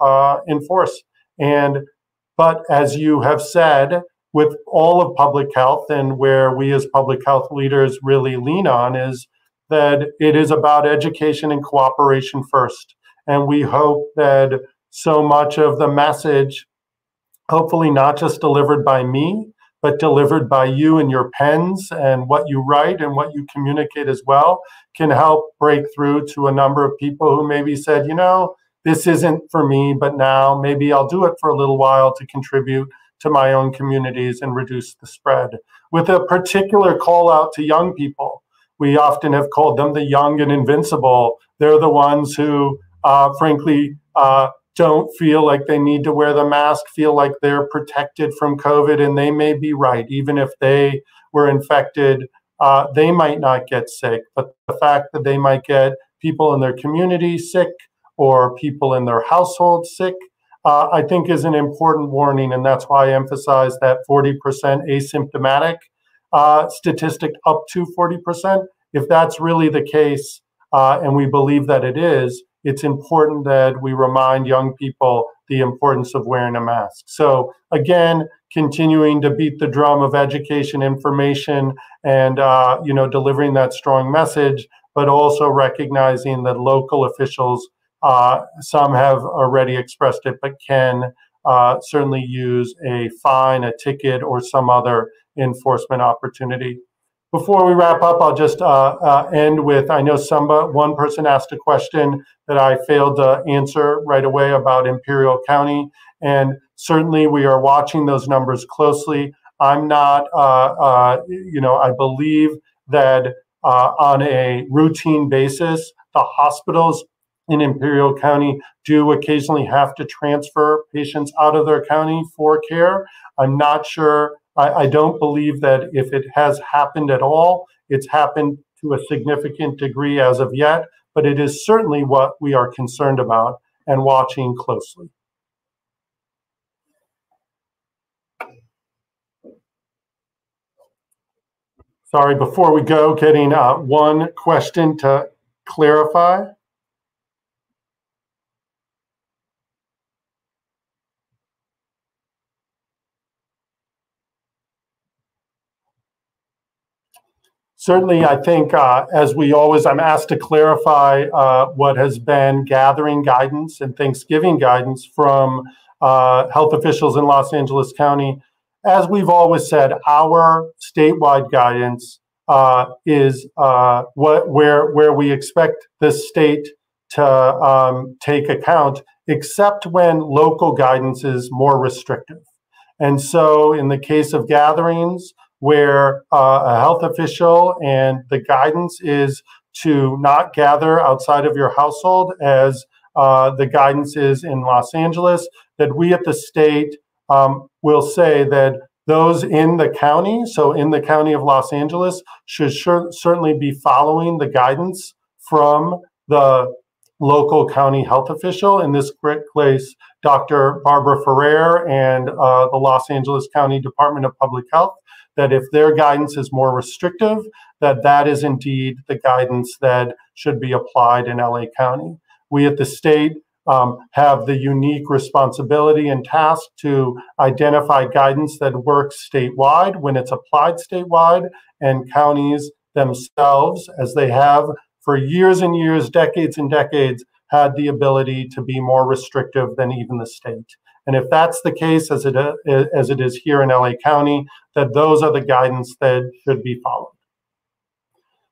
enforce. But as you have said, with all of public health, and where we as public health leaders really lean on, is that it is about education and cooperation first. And we hope that so much of the message, hopefully not just delivered by me, but delivered by you and your pens and what you write and what you communicate as well, can help break through to a number of people who maybe said, this isn't for me, but now maybe I'll do it for a little while to contribute to my own communities and reduce the spread. With a particular call out to young people, we often have called them the young and invincible. They're the ones who, frankly, don't feel like they need to wear the mask, feel like they're protected from COVID, and they may be right. Even if they were infected, they might not get sick, but the fact that they might get people in their community sick or people in their household sick, I think is an important warning, and that's why I emphasize that 40% asymptomatic statistic, up to 40%. If that's really the case, and we believe that it is, it's important that we remind young people the importance of wearing a mask. So again, continuing to beat the drum of education, information, and delivering that strong message, but also recognizing that local officials, some have already expressed it, but can certainly use a fine, a ticket, or some other enforcement opportunity. Before we wrap up, I'll just end with, I know one person asked a question that I failed to answer right away about Imperial County, and certainly we are watching those numbers closely. I'm not, I believe that on a routine basis, the hospitals in Imperial County do occasionally have to transfer patients out of their county for care. I'm not sure. I don't believe that if it has happened at all, it's happened to a significant degree as of yet, but it is certainly what we are concerned about and watching closely. Sorry, before we go, getting one question to clarify. Certainly, I think, as we always, I'm asked to clarify what has been gathering guidance and Thanksgiving guidance from health officials in Los Angeles County. As we've always said, our statewide guidance is where we expect the state to take account, except when local guidance is more restrictive. And so in the case of gatherings, where a health official and the guidance is to not gather outside of your household, as the guidance is in Los Angeles, that we at the state will say that those in the county, so in the county of Los Angeles, should certainly be following the guidance from the local county health official, in this case, Dr. Barbara Ferrer and the Los Angeles County Department of Public Health, that if their guidance is more restrictive, that is indeed the guidance that should be applied in LA County. We at the state have the unique responsibility and task to identify guidance that works statewide when it's applied statewide, and counties themselves, as they have for years and years, decades and decades, had the ability to be more restrictive than even the state. And if that's the case, as it is here in LA County, that those are the guidance that should be followed.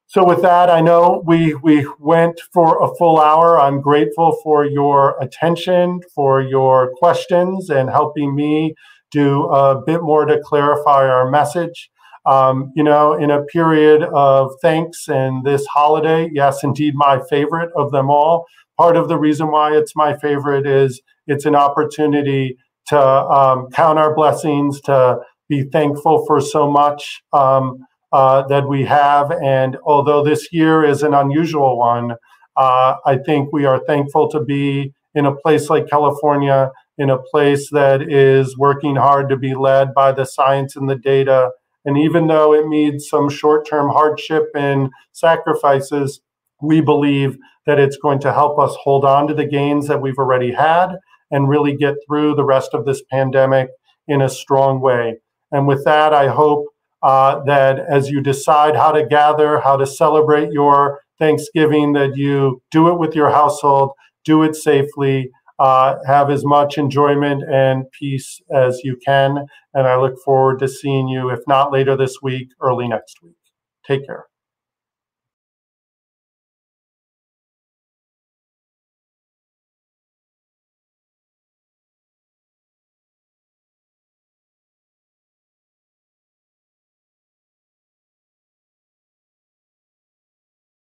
So with that, I know we went for a full hour. I'm grateful for your attention, for your questions, and helping me do a bit more to clarify our message. You know, in a period of thanks and this holiday, yes, indeed, my favorite of them all. Part of the reason why it's my favorite is it's an opportunity to count our blessings, to be thankful for so much that we have. And although this year is an unusual one, I think we are thankful to be in a place like California, in a place that is working hard to be led by the science and the data. And even though it means some short-term hardship and sacrifices, we believe that it's going to help us hold on to the gains that we've already had and really get through the rest of this pandemic in a strong way. And with that, I hope that as you decide how to gather, how to celebrate your Thanksgiving, that you do it with your household, do it safely, have as much enjoyment and peace as you can. And I look forward to seeing you, if not later this week, early next week. Take care.